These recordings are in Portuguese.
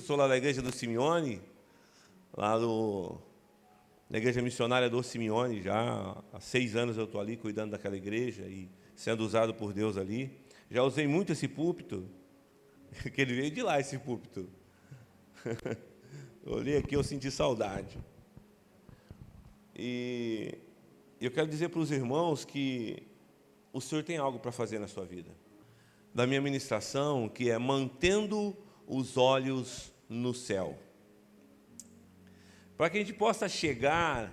sou lá da igreja do Simeone, na igreja missionária do Simeone, já há 6 anos eu estou ali cuidando daquela igreja e sendo usado por Deus ali. Já usei muito esse púlpito, que ele veio de lá, esse púlpito. Eu olhei aqui, eu senti saudade. E eu quero dizer para os irmãos que o Senhor tem algo para fazer na sua vida. Da minha ministração, que é mantendo os olhos no céu. Para que a gente possa chegar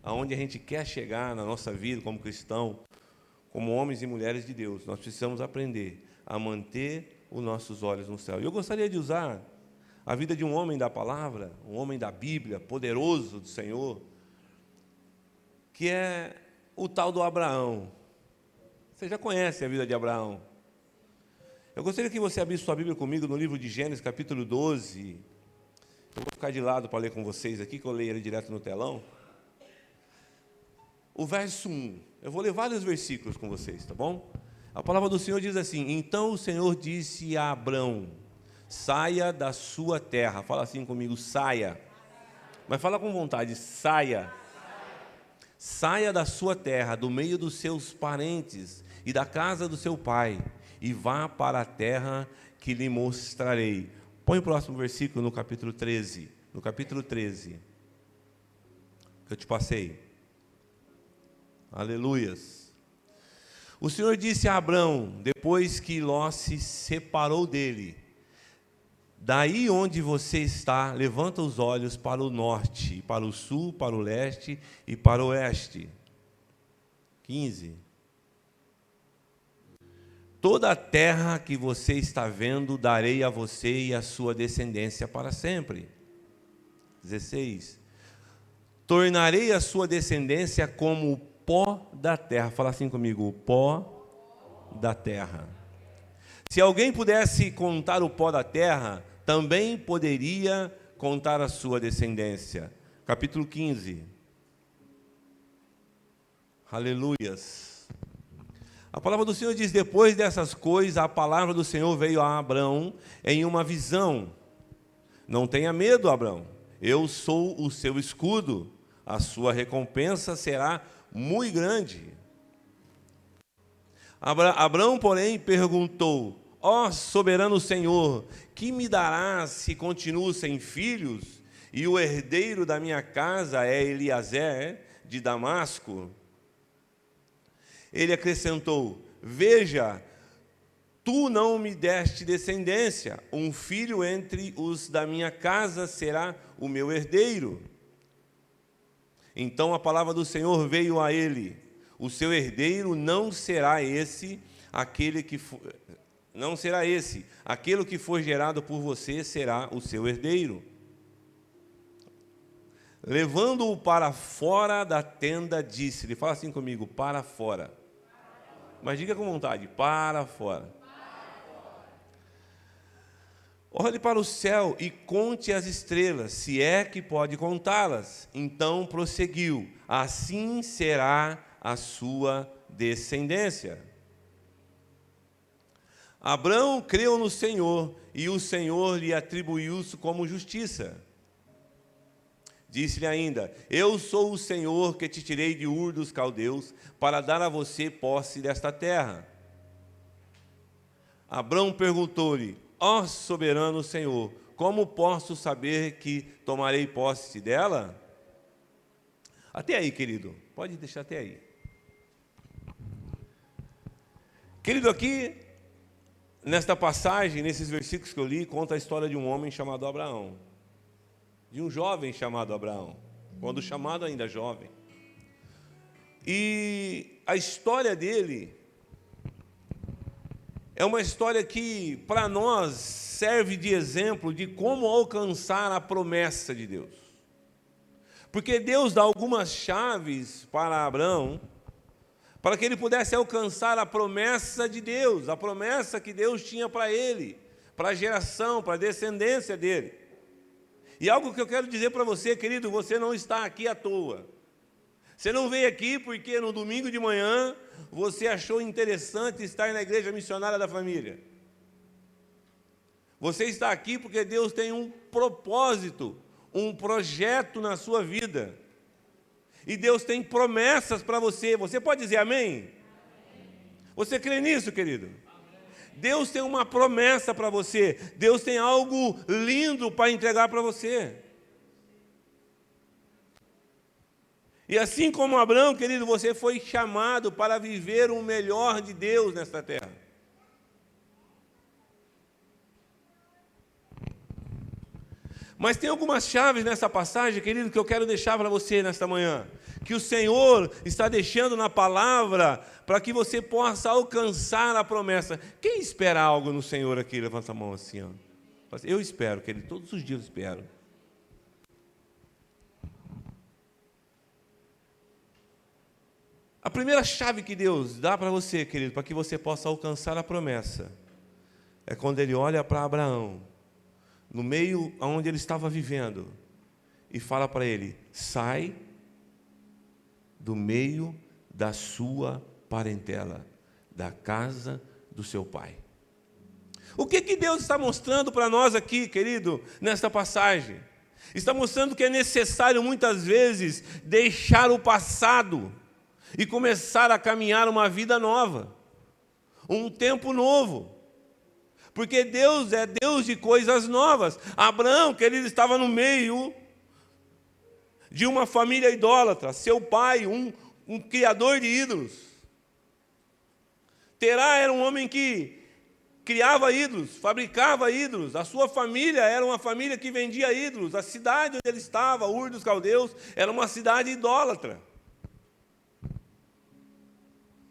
aonde a gente quer chegar na nossa vida como cristão, como homens e mulheres de Deus, nós precisamos aprender a manter os nossos olhos no céu. E eu gostaria de usar a vida de um homem da palavra, um homem da Bíblia, poderoso do Senhor, que é o tal do Abraão. Você já conhece a vida de Abraão. Eu gostaria que você abrisse sua Bíblia comigo no livro de Gênesis, capítulo 12. Eu vou ficar de lado para ler com vocês aqui, que eu leio ele direto no telão. O verso 1. Eu vou ler vários versículos com vocês, tá bom? A palavra do Senhor diz assim: então o Senhor disse a Abrão: saia da sua terra. Fala assim comigo: saia. Mas fala com vontade: saia. Saia da sua terra, do meio dos seus parentes e da casa do seu pai, e vá para a terra que lhe mostrarei. Põe o próximo versículo no capítulo 13. No capítulo 13, que eu te passei. Aleluias. O Senhor disse a Abrão, depois que Ló se separou dele: daí onde você está, levanta os olhos para o norte, para o sul, para o leste e para o oeste. 15. Toda a terra que você está vendo, darei a você e a sua descendência para sempre. 16. Tornarei a sua descendência como o pó da terra. Fala assim comigo: o pó da terra. Se alguém pudesse contar o pó da terra, também poderia contar a sua descendência. Capítulo 15. Aleluias. A palavra do Senhor diz: depois dessas coisas, a palavra do Senhor veio a Abrão em uma visão. Não tenha medo, Abrão. Eu sou o seu escudo. A sua recompensa será muito grande. Abrão, porém, perguntou: ó soberano Senhor, que me darás se continuo sem filhos, e o herdeiro da minha casa é Eliezer de Damasco? Ele acrescentou: veja, tu não me deste descendência, um filho entre os da minha casa será o meu herdeiro. Então a palavra do Senhor veio a ele: o seu herdeiro não será esse, aquele que for gerado por você será o seu herdeiro. Levando-o para fora da tenda, disse-lhe: fala assim comigo: para fora. Mas diga com vontade: para fora. Olhe para o céu e conte as estrelas, se é que pode contá-las. Então prosseguiu: assim será a sua descendência. Abrão creu no Senhor, e o Senhor lhe atribuiu isso como justiça. Disse-lhe ainda: eu sou o Senhor que te tirei de Ur dos Caldeus, para dar a você posse desta terra. Abrão perguntou-lhe: ó soberano Senhor, como posso saber que tomarei posse dela? Até aí, querido, pode deixar até aí. Querido, aqui, nesta passagem, nesses versículos que eu li, conta a história de um homem chamado Abraão. De um jovem chamado Abraão, quando chamado ainda jovem. E a história dele é uma história que, para nós, serve de exemplo de como alcançar a promessa de Deus. Porque Deus dá algumas chaves para Abraão, para que ele pudesse alcançar a promessa de Deus, a promessa que Deus tinha para ele, para a geração, para a descendência dele. E algo que eu quero dizer para você, querido: você não está aqui à toa. Você não veio aqui porque no domingo de manhã você achou interessante estar na igreja missionária da família. Você está aqui porque Deus tem um propósito, um projeto na sua vida. E Deus tem promessas para você. Você pode dizer amém? Você crê nisso, querido? Deus tem uma promessa para você. Deus tem algo lindo para entregar para você. E assim como Abraão, querido, você foi chamado para viver o melhor de Deus nesta terra. Mas tem algumas chaves nessa passagem, querido, que eu quero deixar para você nesta manhã. Que o Senhor está deixando na palavra para que você possa alcançar a promessa. Quem espera algo no Senhor aqui? Levanta a mão assim, ó. Eu espero, querido, todos os dias eu espero. A primeira chave que Deus dá para você, querido, para que você possa alcançar a promessa, é quando Ele olha para Abraão, no meio onde ele estava vivendo, e fala para ele: sai do meio da sua parentela, da casa do seu pai. O que Deus está mostrando para nós aqui, querido, nesta passagem? Está mostrando que é necessário muitas vezes deixar o passado e começar a caminhar uma vida nova, um tempo novo. Porque Deus é Deus de coisas novas. Abraão, querido, estava no meio de uma família idólatra. Seu pai, um criador de ídolos. Terá era um homem que criava ídolos, fabricava ídolos. A sua família era uma família que vendia ídolos. A cidade onde ele estava, Ur dos Caldeus, era uma cidade idólatra.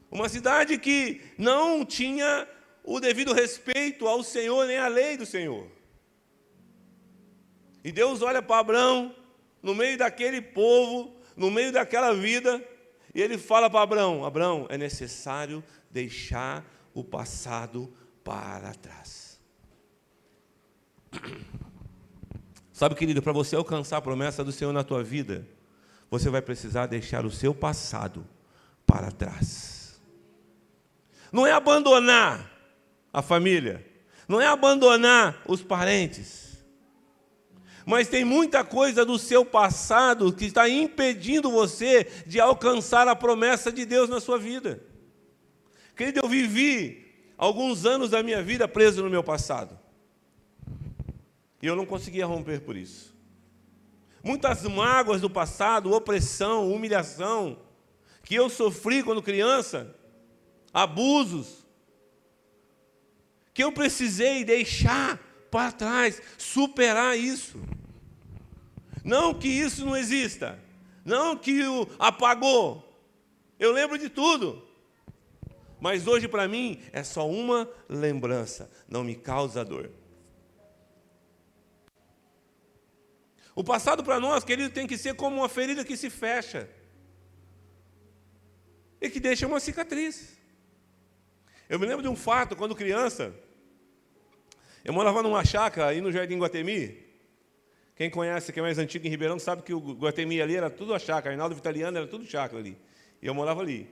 Uma cidade que não tinha o devido respeito ao Senhor, nem à lei do Senhor. E Deus olha para Abraão, no meio daquele povo, no meio daquela vida, e Ele fala para Abraão: Abraão, é necessário deixar o passado para trás. Sabe, querido, para você alcançar a promessa do Senhor na tua vida, você vai precisar deixar o seu passado para trás. Não é abandonar a família, não é abandonar os parentes, mas tem muita coisa do seu passado que está impedindo você de alcançar a promessa de Deus na sua vida. Querido, eu vivi alguns anos da minha vida preso no meu passado, e eu não conseguia romper por isso. Muitas mágoas do passado, opressão, humilhação, que eu sofri quando criança, abusos, que eu precisei deixar para trás, superar isso. Não que isso não exista, não que o apagou. Eu lembro de tudo, mas hoje para mim é só uma lembrança, não me causa dor. O passado para nós, querido, tem que ser como uma ferida que se fecha e que deixa uma cicatriz. Eu me lembro de um fato, quando criança, eu morava numa chácara aí no Jardim Guatemi. Quem conhece, que é mais antigo em Ribeirão, sabe que o Guatemi ali era tudo a chácara, Arnaldo Vitaliano era tudo chácara ali. E eu morava ali.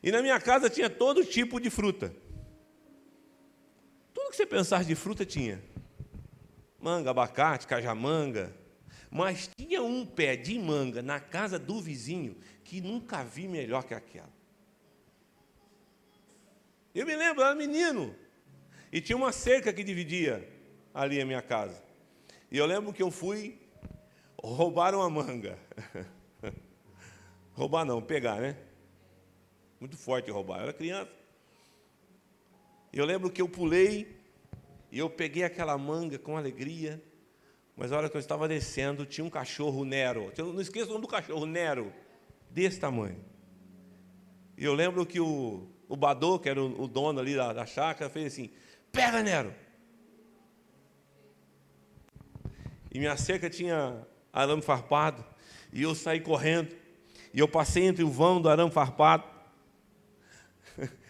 E na minha casa tinha todo tipo de fruta. Tudo que você pensar de fruta tinha. Manga, abacate, cajamanga. Mas tinha um pé de manga na casa do vizinho que nunca vi melhor que aquela. Eu me lembro, eu era menino, e tinha uma cerca que dividia ali a minha casa. E eu lembro que eu fui roubar uma manga. Roubar não, pegar, né? Muito forte roubar, eu era criança. E eu lembro que eu pulei, e eu peguei aquela manga com alegria, mas a hora que eu estava descendo, tinha um cachorro Nero. Eu não esqueço o nome do cachorro, Nero, desse tamanho. E eu lembro que o Badô, que era o dono ali da chácara, fez assim: pega, Nero! E minha cerca tinha arame farpado, e eu saí correndo, e eu passei entre o vão do arame farpado.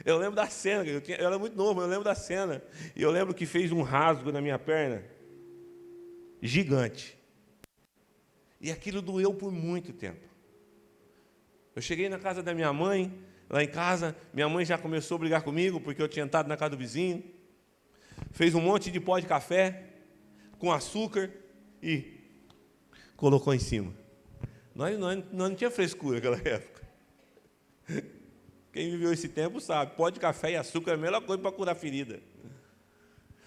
Eu lembro da cena, eu era muito novo, mas eu lembro da cena. E eu lembro que fez um rasgo na minha perna, gigante. E aquilo doeu por muito tempo. Eu cheguei na casa da minha mãe. Lá em casa, minha mãe já começou a brigar comigo, porque eu tinha entrado na casa do vizinho. Fez um monte de pó de café, com açúcar, e colocou em cima. Nós não tinha frescura naquela época. Quem viveu esse tempo sabe, pó de café e açúcar é a melhor coisa para curar ferida.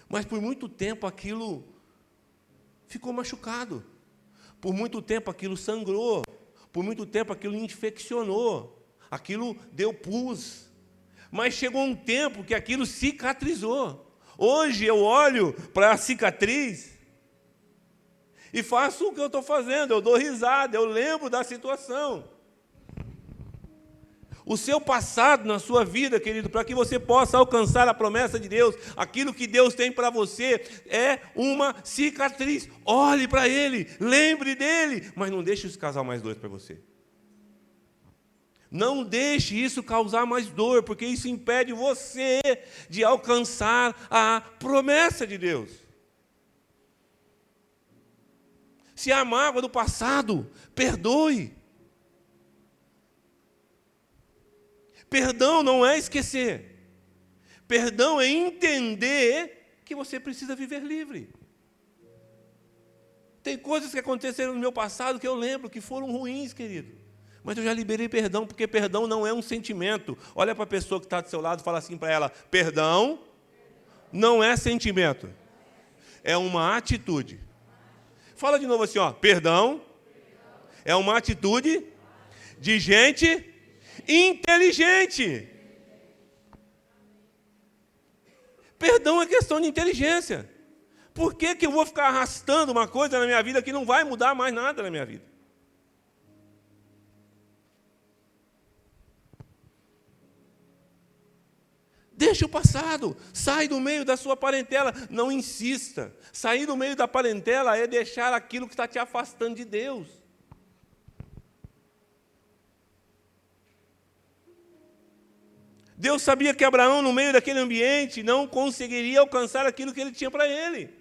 Mas por muito tempo aquilo ficou machucado. Por muito tempo aquilo sangrou. Por muito tempo aquilo infeccionou. Aquilo deu pus. Mas chegou um tempo que aquilo cicatrizou. Hoje eu olho para a cicatriz e faço o que eu estou fazendo. Eu dou risada, eu lembro da situação. O seu passado na sua vida, querido, para que você possa alcançar a promessa de Deus, aquilo que Deus tem para você, é uma cicatriz. Olhe para ele, lembre dele, mas não deixe isso causar mais dor para você. Não deixe isso causar mais dor, porque isso impede você de alcançar a promessa de Deus. Se há mágoa do passado, perdoe. Perdão não é esquecer. Perdão é entender que você precisa viver livre. Tem coisas que aconteceram no meu passado que eu lembro que foram ruins, querido. Mas eu já liberei perdão, porque perdão não é um sentimento. Olha para a pessoa que está do seu lado e fala assim para ela: perdão não é sentimento, é uma atitude. Fala de novo assim, ó: perdão é uma atitude de gente inteligente. Perdão é questão de inteligência. Por que eu vou ficar arrastando uma coisa na minha vida que não vai mudar mais nada na minha vida? Deixa o passado, sai do meio da sua parentela, não insista. Sair do meio da parentela é deixar aquilo que está te afastando de Deus. Deus sabia que Abraão, no meio daquele ambiente, não conseguiria alcançar aquilo que ele tinha para ele.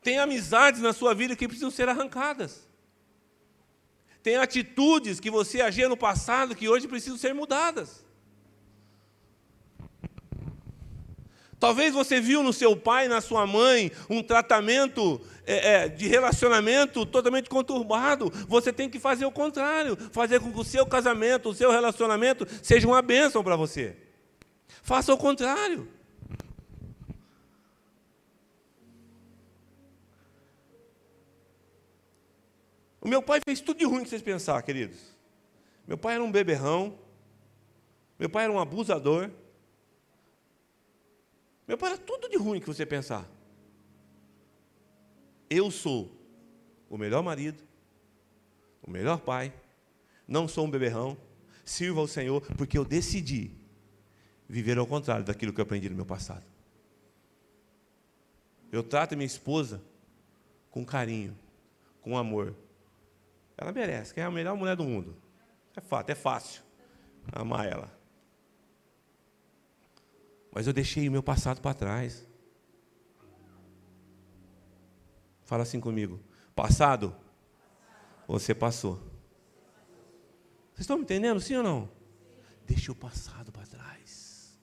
Tem amizades na sua vida que precisam ser arrancadas. Tem atitudes que você agia no passado que hoje precisam ser mudadas. Talvez você viu no seu pai, na sua mãe, um tratamento de relacionamento totalmente conturbado. Você tem que fazer o contrário, fazer com que o seu casamento, o seu relacionamento seja uma bênção para você. Faça o contrário. O meu pai fez tudo de ruim que vocês pensarem, queridos. Meu pai era um beberrão, meu pai era um abusador. Meu pai era tudo de ruim que você pensar. Eu sou o melhor marido, o melhor pai, não sou um beberrão, sirvo ao Senhor, porque eu decidi viver ao contrário daquilo que eu aprendi no meu passado. Eu trato minha esposa com carinho, com amor. Ela merece, que é a melhor mulher do mundo. É fato, é fácil amar ela. Mas eu deixei o meu passado para trás. Fala assim comigo: passado, você passou. Vocês estão me entendendo, sim ou não? Deixe o passado para trás.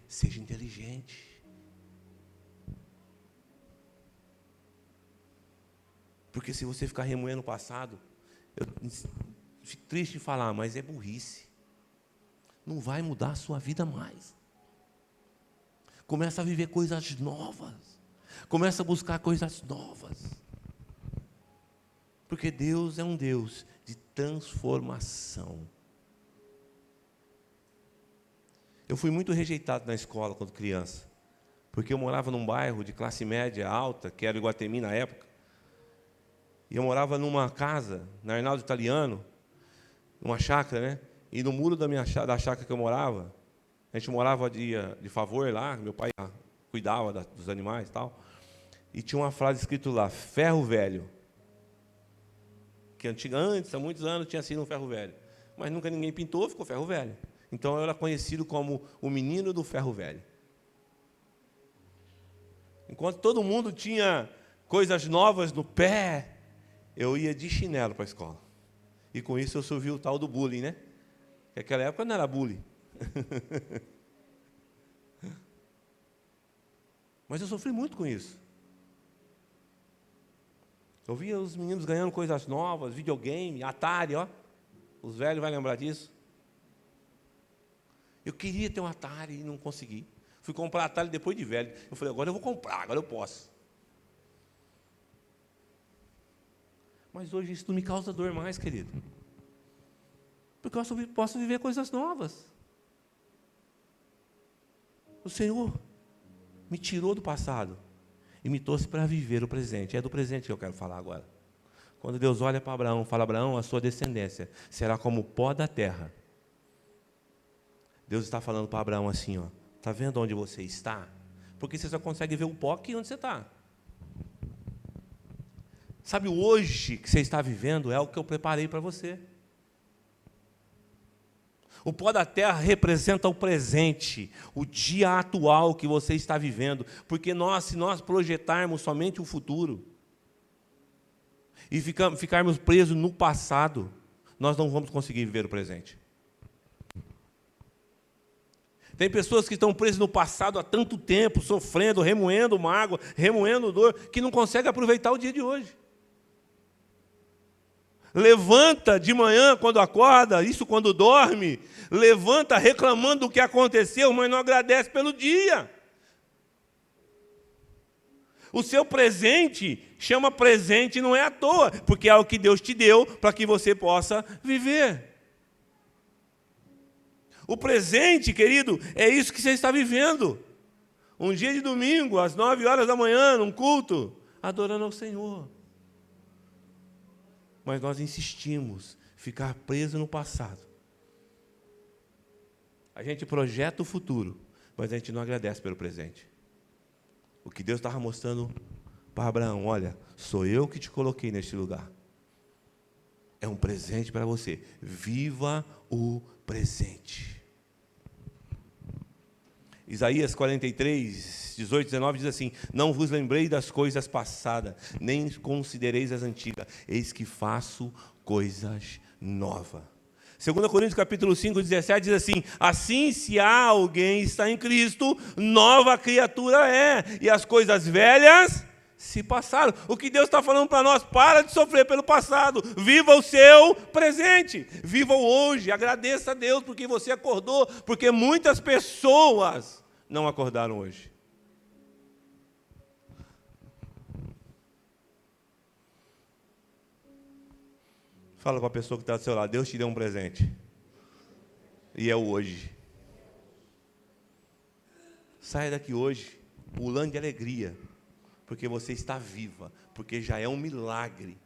Seja inteligente. Porque se você ficar remoendo o passado, eu fico triste de falar, mas é burrice. Não vai mudar a sua vida mais. Começa a viver coisas novas. Começa a buscar coisas novas. Porque Deus é um Deus de transformação. Eu fui muito rejeitado na escola quando criança. Porque eu morava num bairro de classe média alta, que era Iguatemi na época. E eu morava numa casa, na Arnaldo Italiano, numa chácara, né? E no muro da chácara que eu morava, a gente morava de favor lá, meu pai cuidava dos animais e tal, e tinha uma frase escrita lá: ferro velho. Que antes, há muitos anos, tinha sido um ferro velho. Mas nunca ninguém pintou, ficou ferro velho. Então eu era conhecido como o menino do ferro velho. Enquanto todo mundo tinha coisas novas no pé, eu ia de chinelo para a escola. E com isso eu sofri o tal do bullying, né? Naquela época não era bullying. Mas eu sofri muito com isso. Eu via os meninos ganhando coisas novas, videogame, Atari, ó. Os velhos vão lembrar disso. Eu queria ter um Atari e não consegui. Fui comprar Atari depois de velho. Eu falei, agora eu vou comprar, agora eu posso. Mas hoje isso não me causa dor mais, querido. Porque eu posso viver coisas novas. O Senhor me tirou do passado e me trouxe para viver o presente. É do presente que eu quero falar agora. Quando Deus olha para Abraão, fala, Abraão, a sua descendência será como o pó da terra. Deus está falando para Abraão assim, ó, está vendo onde você está? Porque você só consegue ver o pó aqui onde você está. Sabe, o hoje que você está vivendo é o que eu preparei para você. O pó da terra representa o presente, o dia atual que você está vivendo. Porque se nós projetarmos somente o futuro e ficarmos presos no passado, nós não vamos conseguir viver o presente. Tem pessoas que estão presas no passado há tanto tempo, sofrendo, remoendo mágoa, remoendo dor, que não conseguem aproveitar o dia de hoje. Levanta de manhã quando acorda, isso quando dorme, levanta reclamando do que aconteceu, mas não agradece pelo dia. O seu presente chama presente não é à toa, porque é o que Deus te deu para que você possa viver. O presente, querido, é isso que você está vivendo. Um dia de domingo, às 9 horas da manhã, num culto, adorando ao Senhor. Mas nós insistimos em ficar preso no passado. A gente projeta o futuro, mas a gente não agradece pelo presente. O que Deus estava mostrando para Abraão, olha, sou eu que te coloquei neste lugar. É um presente para você. Viva o presente. Isaías 43, 18, 19 diz assim, não vos lembrei das coisas passadas, nem considereis as antigas, eis que faço coisas novas. 2 Coríntios capítulo 5, 17 diz assim, assim se há alguém está em Cristo, nova criatura é, e as coisas velhas se passaram. O que Deus está falando para nós, para de sofrer pelo passado, viva o seu presente, viva o hoje, agradeça a Deus porque você acordou, porque muitas pessoas não acordaram hoje. Fala com a pessoa que está do seu lado, Deus te deu um presente, e é o hoje. Saia daqui hoje, pulando de alegria, porque você está viva, porque já é um milagre.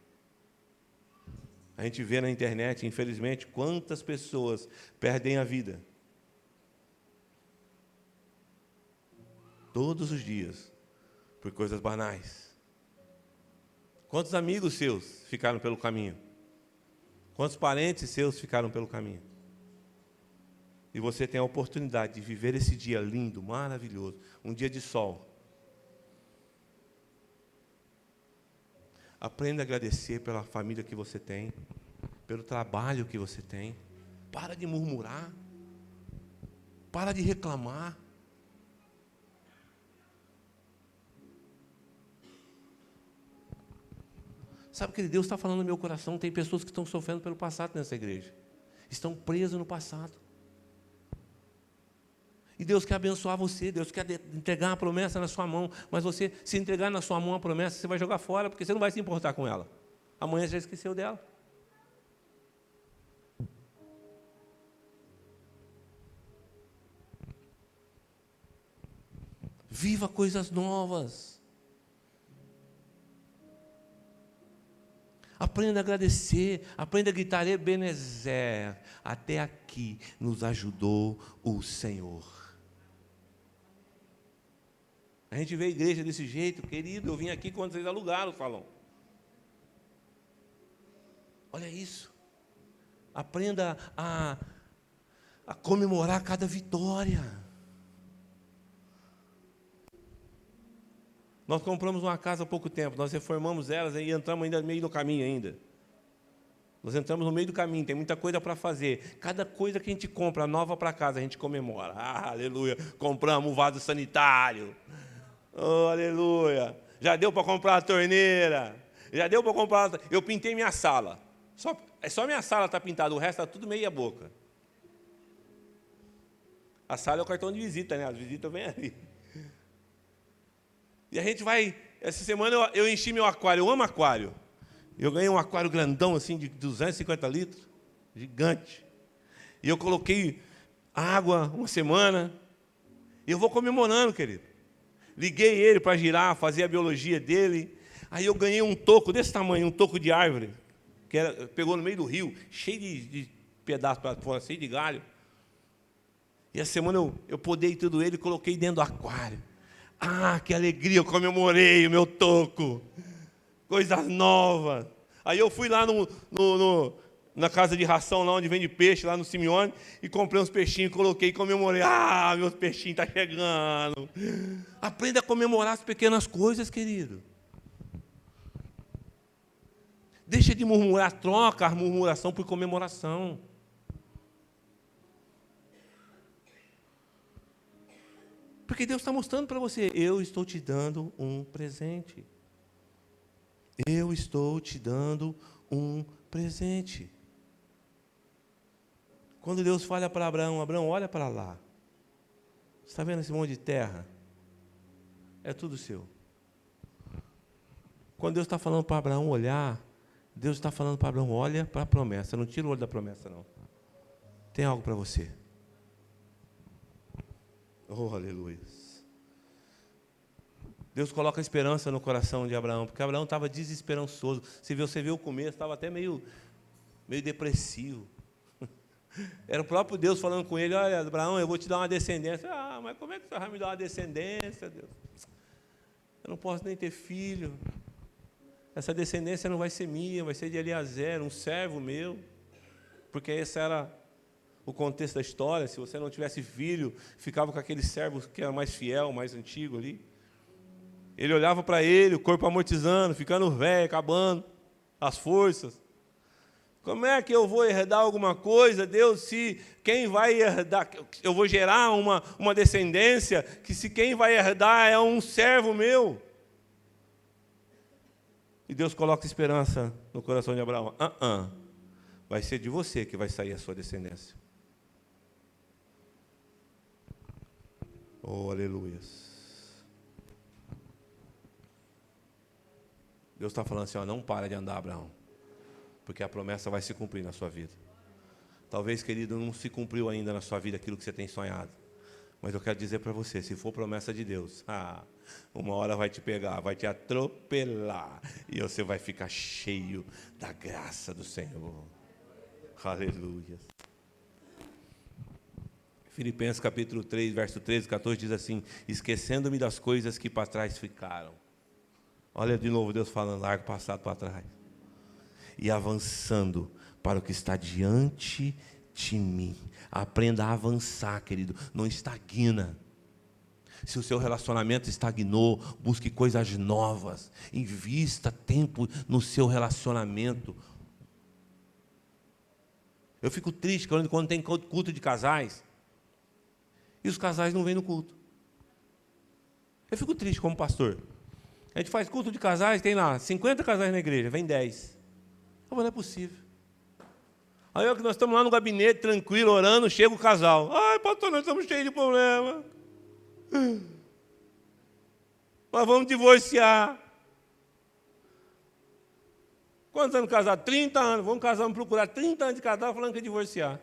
A gente vê na internet, infelizmente, quantas pessoas perdem a vida. Todos os dias, por coisas banais. Quantos amigos seus ficaram pelo caminho? Quantos parentes seus ficaram pelo caminho? E você tem a oportunidade de viver esse dia lindo, maravilhoso, um dia de sol. Aprenda a agradecer pela família que você tem, pelo trabalho que você tem. Para de murmurar. Para de reclamar. Sabe que Deus está falando no meu coração, tem pessoas que estão sofrendo pelo passado nessa igreja. Estão presos no passado. E Deus quer abençoar você, Deus quer entregar uma promessa na sua mão, mas você, se entregar na sua mão a promessa, você vai jogar fora, porque você não vai se importar com ela. Amanhã você já esqueceu dela. Viva coisas novas. Aprenda a agradecer, aprenda a gritar, Ebenezer, até aqui nos ajudou o Senhor. A gente vê a igreja desse jeito, querido, eu vim aqui quando vocês alugaram o salão. Olha isso. Aprenda a comemorar cada vitória. Nós compramos uma casa há pouco tempo, nós reformamos elas e entramos ainda no meio do caminho ainda. Nós entramos no meio do caminho, tem muita coisa para fazer. Cada coisa que a gente compra nova para casa, a gente comemora. Ah, aleluia, compramos um vaso sanitário. Oh, aleluia. Já deu para comprar a torneira. Já deu para comprar. Eu pintei minha sala. Só minha sala está pintada, o resto está tudo meia boca. A sala é o cartão de visita, né? As visitas vêm ali. E a gente vai. Essa semana eu enchi meu aquário, eu amo aquário. Eu ganhei um aquário grandão, assim, de 250 litros, gigante. E eu coloquei água uma semana. E eu vou comemorando, querido. Liguei ele para girar, fazer a biologia dele. Aí eu ganhei um toco desse tamanho, um toco de árvore, pegou no meio do rio, cheio de pedaços para fora, cheio de galho. E essa semana eu podei tudo ele e coloquei dentro do aquário. Ah, que alegria, eu comemorei o meu toco. Coisas novas. Aí eu fui lá na casa de ração, lá onde vende peixe, lá no Simeone, e comprei uns peixinhos, coloquei e comemorei. Ah, meus peixinhos estão chegando. Aprenda a comemorar as pequenas coisas, querido. Deixa de murmurar, troca a murmuração por comemoração. Porque Deus está mostrando para você, eu estou te dando um presente. Eu estou te dando um presente. Quando Deus fala para Abraão, Abraão, olha para lá. Você está vendo esse monte de terra? É tudo seu. Quando Deus está falando para Abraão olhar, Deus está falando para Abraão, olha para a promessa. Não tira o olho da promessa, não. Tem algo para você. Oh, aleluia. Deus coloca esperança no coração de Abraão, porque Abraão estava desesperançoso. Você viu o começo, estava até meio depressivo. Era o próprio Deus falando com ele, olha, Abraão, eu vou te dar uma descendência. Ah, mas como é que você vai me dar uma descendência, Deus? Eu não posso nem ter filho. Essa descendência não vai ser minha, vai ser de Eliezer, um servo meu. Porque esse era o contexto da história. Se você não tivesse filho, ficava com aquele servo que era mais fiel, mais antigo ali. Ele olhava para ele, o corpo amortizando, ficando velho, acabando as forças. Como é que eu vou herdar alguma coisa, Deus, se quem vai herdar, eu vou gerar uma descendência, que se quem vai herdar é um servo meu? E Deus coloca esperança no coração de Abraão. Vai ser de você que vai sair a sua descendência. Oh, aleluia. Deus está falando assim, ó, não para de andar, Abraão, porque a promessa vai se cumprir na sua vida. Talvez, querido, não se cumpriu ainda na sua vida aquilo que você tem sonhado. Mas eu quero dizer para você, se for promessa de Deus, uma hora vai te pegar, vai te atropelar, e você vai ficar cheio da graça do Senhor. Aleluia. Filipenses capítulo 3, verso 13 e 14 diz assim, esquecendo-me das coisas que para trás ficaram. Olha de novo Deus falando, larga o passado para trás. E avançando para o que está diante de mim. Aprenda a avançar, querido, não estagna. Se o seu relacionamento estagnou, busque coisas novas. Invista tempo no seu relacionamento. Eu fico triste quando tem culto de casais e os casais não vêm no culto. Eu fico triste como pastor. A gente faz culto de casais, tem lá 50 casais na igreja, vem 10. Não é possível. Aí nós estamos lá no gabinete, tranquilo, orando, chega o casal. Ai, pastor, nós estamos cheios de problema. Nós vamos divorciar. Quantos anos casados? 30 anos. Vamos procurar 30 anos de casado falando que é divorciar.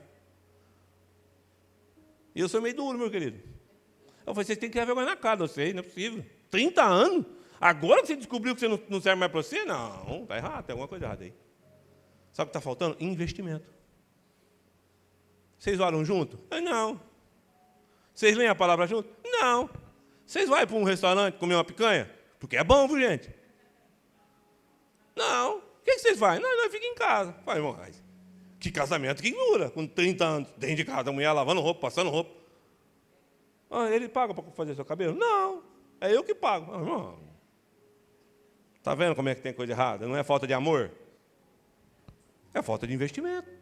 E eu sou meio duro, meu querido. Eu falei, vocês têm que ter vergonha na cara, vocês, não é possível. 30 anos? Agora que você descobriu que você não serve mais para você? Não, está errado, tem alguma coisa errada aí. Sabe o que está faltando? Investimento. Vocês oram junto? Não. Vocês leem a palavra junto? Não. Vocês vão para um restaurante comer uma picanha? Porque é bom, viu, gente? Não. O que vocês fazem? Não, nós ficamos em casa. Fala, irmão, que casamento que dura, com 30 anos, dentro de casa, a mulher lavando roupa, passando roupa. Ele paga para fazer seu cabelo? Não. É eu que pago. Irmão, está vendo como é que tem coisa errada? Não é falta de amor? É falta de investimento.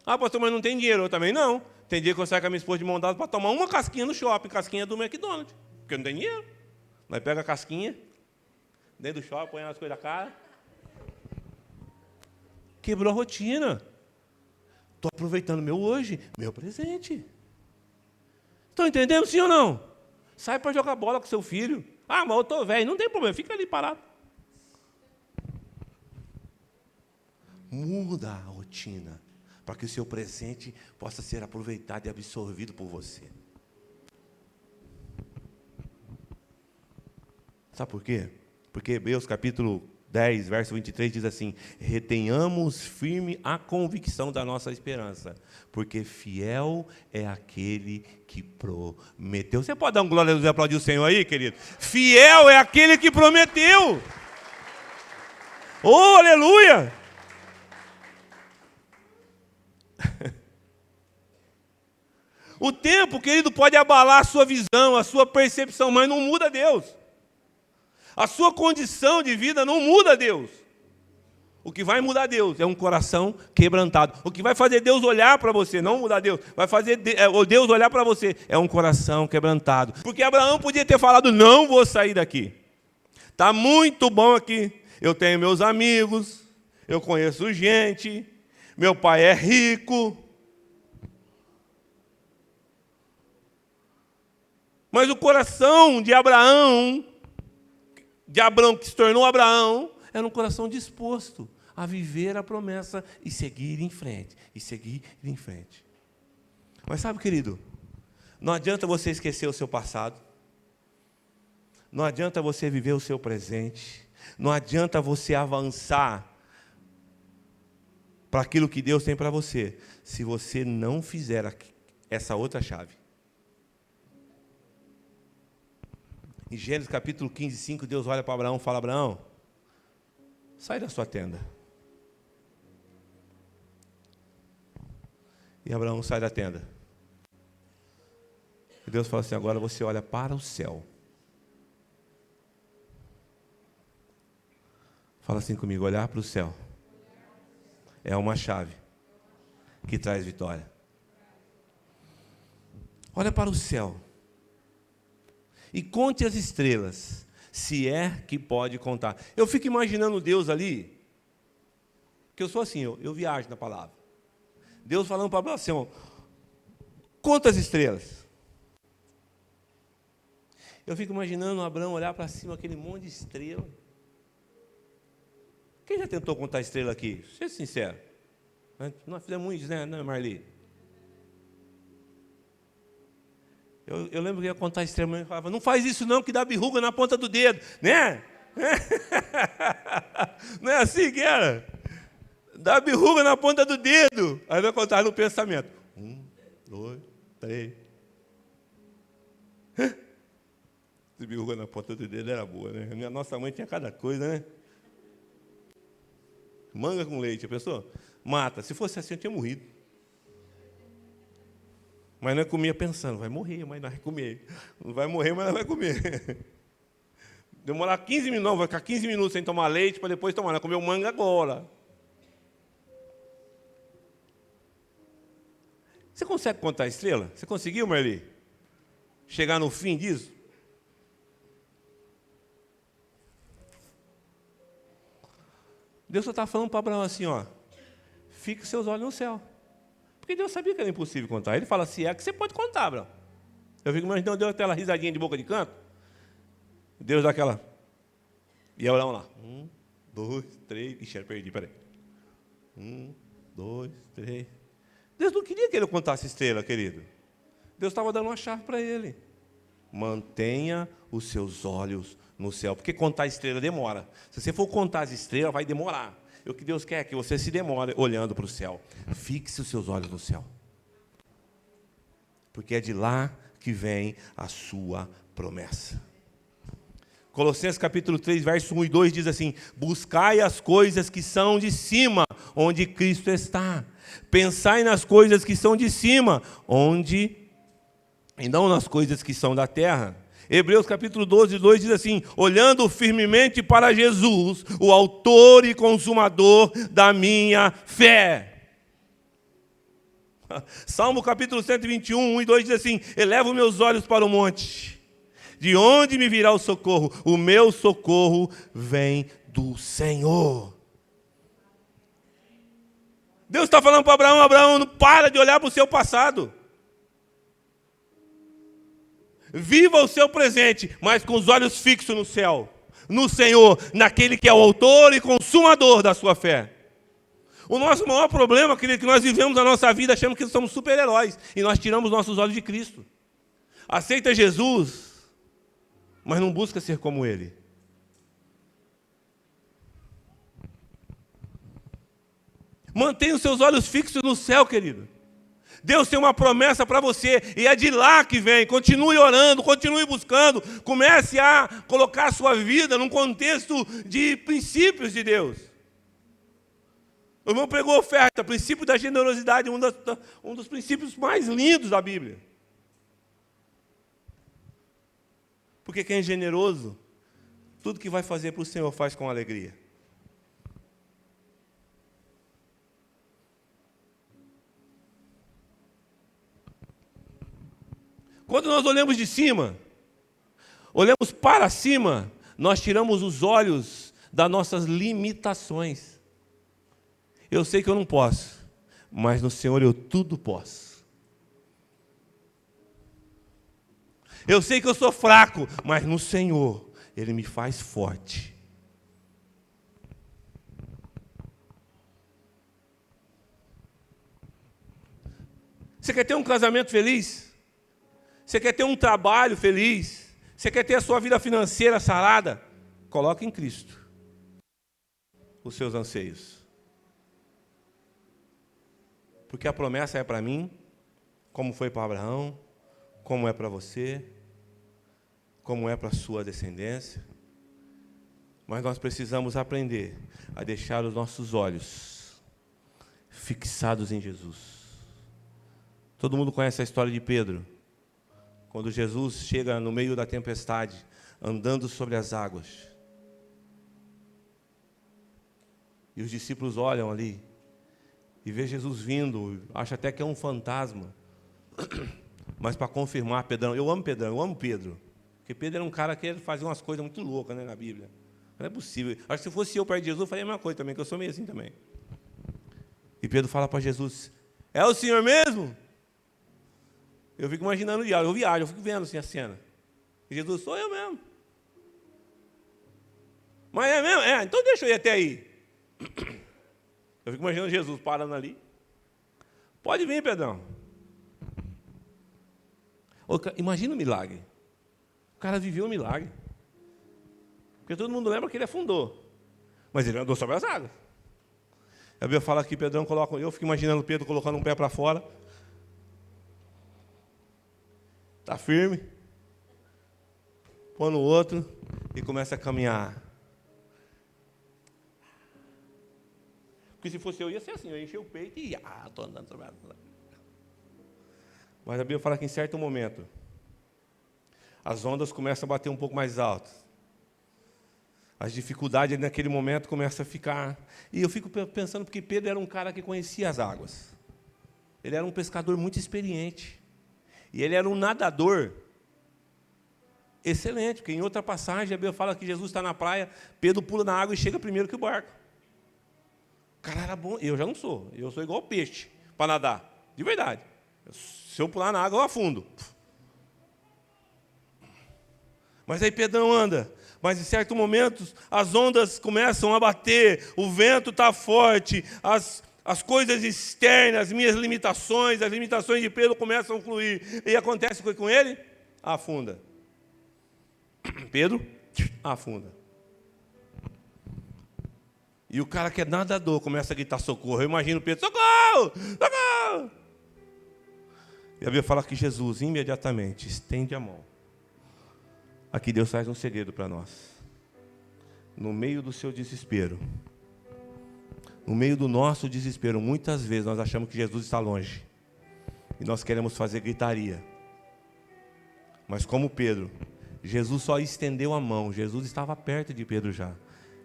Pastor, mas não tem dinheiro. Eu também não. Tem dia que eu saio com a minha esposa de mão dada para tomar uma casquinha no shopping, casquinha do McDonald's, porque não tem dinheiro. Nós pega a casquinha, dentro do shopping, põe as coisas da cara. Quebrou a rotina. Estou aproveitando meu hoje, meu presente. Estão entendendo, sim ou não? Sai para jogar bola com seu filho. Ah, mas eu estou velho. Não tem problema, fica ali parado. Muda a rotina, para que o seu presente possa ser aproveitado e absorvido por você. Sabe por quê? Porque Hebreus capítulo 10, verso 23 diz assim: retenhamos firme a convicção da nossa esperança, porque fiel é aquele que prometeu. Você pode dar um glória a Deus e aplaudir o Senhor aí, querido? Fiel é aquele que prometeu. Oh, aleluia! O tempo, querido, pode abalar a sua visão, a sua percepção, mas não muda Deus. A sua condição de vida não muda Deus. O que vai mudar Deus é um coração quebrantado. O que vai fazer Deus olhar para você, não mudar Deus, vai fazer Deus olhar para você, é um coração quebrantado. Porque Abraão podia ter falado, não vou sair daqui. Está muito bom aqui. Eu tenho meus amigos, eu conheço gente, meu pai é rico. Mas o coração de Abraão que se tornou Abraão, era um coração disposto a viver a promessa e seguir em frente, e seguir em frente. Mas sabe, querido, não adianta você esquecer o seu passado, não adianta você viver o seu presente, não adianta você avançar para aquilo que Deus tem para você, se você não fizer essa outra chave. Em Gênesis capítulo 15, 5, Deus olha para Abraão e fala, Abraão, sai da sua tenda. E Abraão sai da tenda. E Deus fala assim, agora você olha para o céu. Fala assim comigo, olhar para o céu é uma chave que traz vitória. Olha para o céu. E conte as estrelas, se é que pode contar. Eu fico imaginando Deus ali, que eu sou assim, eu viajo na palavra. Deus falando para Abraão assim, conta as estrelas. Eu fico imaginando Abraão olhar para cima, aquele monte de estrela. Quem já tentou contar estrela aqui? Seja sincero. Nós fizemos isso, né, Marli? Eu lembro que eu ia contar estrela, e falava, não faz isso não, que dá verruga na ponta do dedo, né? Não é assim que era? Dá verruga na ponta do dedo. Aí vai contar no pensamento. 1, 2, 3. Essa verruga na ponta do dedo era boa, né? Minha nossa mãe tinha cada coisa, né? Manga com leite, a pessoa mata. Se fosse assim, eu tinha morrido. Mas nós comia pensando, vai morrer, mas nós vai comer. Não vai morrer, mas nós vai comer. Demorar 15 minutos, não, vai ficar 15 minutos sem tomar leite, para depois tomar. Nós comemos manga agora. Você consegue contar a estrela? Você conseguiu, Marli? Chegar no fim disso? Deus só está falando para Abraão assim, fique seus olhos no céu. Porque Deus sabia que era impossível contar. Ele fala, se é que você pode contar, Abraão. Eu fico imaginando, deu aquela risadinha de boca de canto. Deus dá aquela. E Abraão lá. 1, 2, 3. Ixi, eu perdi, peraí. 1, 2, 3. Deus não queria que ele contasse estrela, querido. Deus estava dando uma chave para ele. Mantenha os seus olhos no céu. Porque contar estrela demora. Se você for contar as estrelas, vai demorar. O que Deus quer é que você se demore olhando para o céu. Fixe os seus olhos no céu. Porque é de lá que vem a sua promessa. Colossenses capítulo 3, verso 1 e 2 diz assim, buscai as coisas que são de cima, onde Cristo está. Pensai nas coisas que são de cima, e não nas coisas que são da terra. Hebreus capítulo 12, 2 diz assim, olhando firmemente para Jesus, o autor e consumador da minha fé. Salmo capítulo 121, 1 e 2 diz assim, elevo meus olhos para o monte. De onde me virá o socorro? O meu socorro vem do Senhor. Deus está falando para Abraão: Abraão, não para de olhar para o seu passado. Viva o seu presente, mas com os olhos fixos no céu, no Senhor, naquele que é o autor e consumador da sua fé. O nosso maior problema, querido, é que nós vivemos a nossa vida achando que somos super-heróis e nós tiramos nossos olhos de Cristo. Aceita Jesus, mas não busca ser como Ele. Mantenha os seus olhos fixos no céu, querido. Deus tem uma promessa para você, e é de lá que vem. Continue orando, continue buscando, comece a colocar a sua vida num contexto de princípios de Deus. O irmão pregou oferta, princípio da generosidade, um dos princípios mais lindos da Bíblia. Porque quem é generoso, tudo que vai fazer para o Senhor faz com alegria. Quando nós olhamos de cima, olhamos para cima, nós tiramos os olhos das nossas limitações. Eu sei que eu não posso, mas no Senhor eu tudo posso. Eu sei que eu sou fraco, mas no Senhor Ele me faz forte. Você quer ter um casamento feliz? Você quer ter um trabalho feliz? Você quer ter a sua vida financeira sarada? Coloque em Cristo os seus anseios. Porque a promessa é para mim, como foi para Abraão, como é para você, como é para a sua descendência. Mas nós precisamos aprender a deixar os nossos olhos fixados em Jesus. Todo mundo conhece a história de Pedro. Quando Jesus chega no meio da tempestade, andando sobre as águas. E os discípulos olham ali e vê Jesus vindo, acha até que é um fantasma. Mas para confirmar, Pedro, eu amo Pedro. Porque Pedro era um cara que fazia umas coisas muito loucas, né, na Bíblia. Não é possível. Acho que se fosse eu perto de Jesus, eu faria a mesma coisa também, que eu sou meio assim também. E Pedro fala para Jesus: é o Senhor mesmo? Eu fico imaginando o diálogo, eu viajo, eu fico vendo assim a cena. E Jesus: sou eu mesmo. Mas é mesmo? É, então deixa eu ir até aí. Eu fico imaginando Jesus parando ali. Pode vir, Pedrão. Imagina o milagre. O cara viveu um milagre. Porque todo mundo lembra que ele afundou. Mas ele andou sobre as águas. A Bíblia fala que Pedrão coloca... Eu fico imaginando Pedro colocando um pé para fora. Está firme. Põe no outro e começa a caminhar. Porque se fosse eu, ia ser assim. Eu ia encher o peito e estou andando sobre as águas. Mas a Bíblia fala que em certo momento as ondas começam a bater um pouco mais alto. As dificuldades naquele momento começam a ficar... E eu fico pensando porque Pedro era um cara que conhecia as águas. Ele era um pescador muito experiente. E ele era um nadador excelente, porque em outra passagem a Bíblia fala que Jesus está na praia, Pedro pula na água e chega primeiro que o barco. O cara era bom. Eu já não sou. Eu sou igual peixe para nadar. De verdade. Se eu pular na água, eu afundo. Mas aí Pedrão anda. Mas em certos momentos as ondas começam a bater, o vento está forte, as coisas externas, as minhas limitações, as limitações de Pedro começam a fluir. E acontece o que com ele? Afunda. Pedro afunda. E o cara que é nadador começa a gritar socorro. Eu imagino Pedro: socorro! Socorro! E a Bíblia fala que Jesus imediatamente estende a mão. Aqui Deus faz um segredo para nós. No meio do seu desespero, no meio do nosso desespero, muitas vezes nós achamos que Jesus está longe. E nós queremos fazer gritaria. Mas como Pedro, Jesus só estendeu a mão. Jesus estava perto de Pedro já.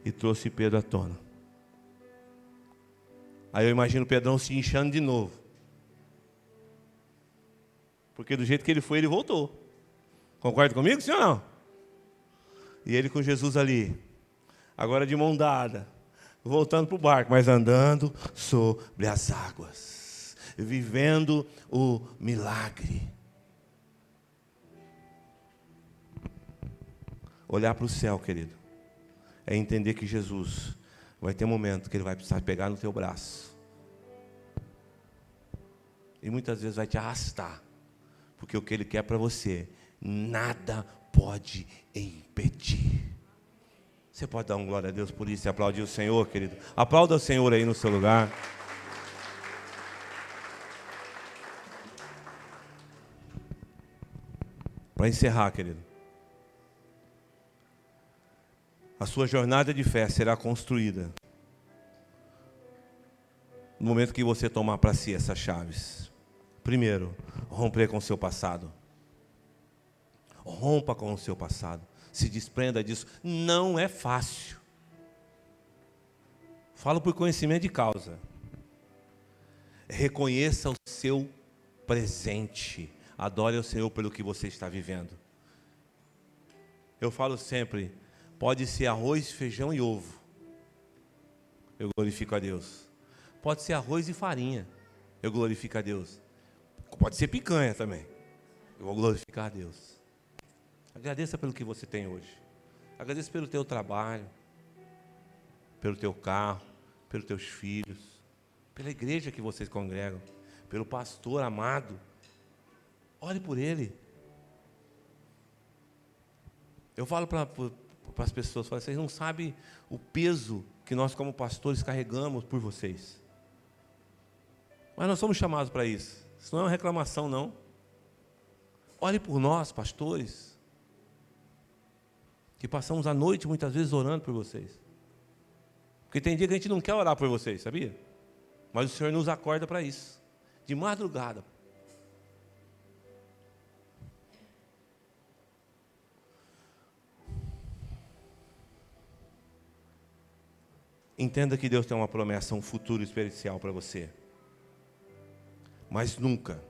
E trouxe Pedro à tona. Aí eu imagino Pedrão se inchando de novo. Porque do jeito que ele foi, ele voltou. Concorda comigo, sim ou não? E ele com Jesus ali, agora de mão dada, voltando para o barco, mas andando sobre as águas, vivendo o milagre. Olhar para o céu, querido, é entender que Jesus vai ter um momento que Ele vai precisar pegar no teu braço. E muitas vezes vai te arrastar. Porque o que Ele quer para você, nada pode impedir. Você pode dar um glória a Deus por isso e aplaudir o Senhor, querido? Aplauda o Senhor aí no seu lugar. Para encerrar, querido. A sua jornada de fé será construída no momento que você tomar para si essas chaves. Primeiro, romper com o seu passado. Rompa com o seu passado. Se desprenda disso. Não é fácil. Falo por conhecimento de causa. Reconheça o seu presente. Adore o Senhor pelo que você está vivendo. Eu falo sempre, pode ser arroz, feijão e ovo. Eu glorifico a Deus. Pode ser arroz e farinha. Eu glorifico a Deus. Pode ser picanha também. Eu vou glorificar a Deus. Agradeça pelo que você tem hoje. Agradeça pelo teu trabalho, pelo teu carro, pelos teus filhos, pela igreja que vocês congregam, pelo pastor amado. Ore por ele. Eu falo para as pessoas, vocês não sabem o peso que nós como pastores carregamos por vocês. Mas nós somos chamados para isso. Isso não é uma reclamação, não. Ore por nós, pastores, que passamos a noite muitas vezes orando por vocês. Porque tem dia que a gente não quer orar por vocês, sabia? Mas o Senhor nos acorda para isso. De madrugada. Entenda que Deus tem uma promessa, um futuro especial para você. Mas nunca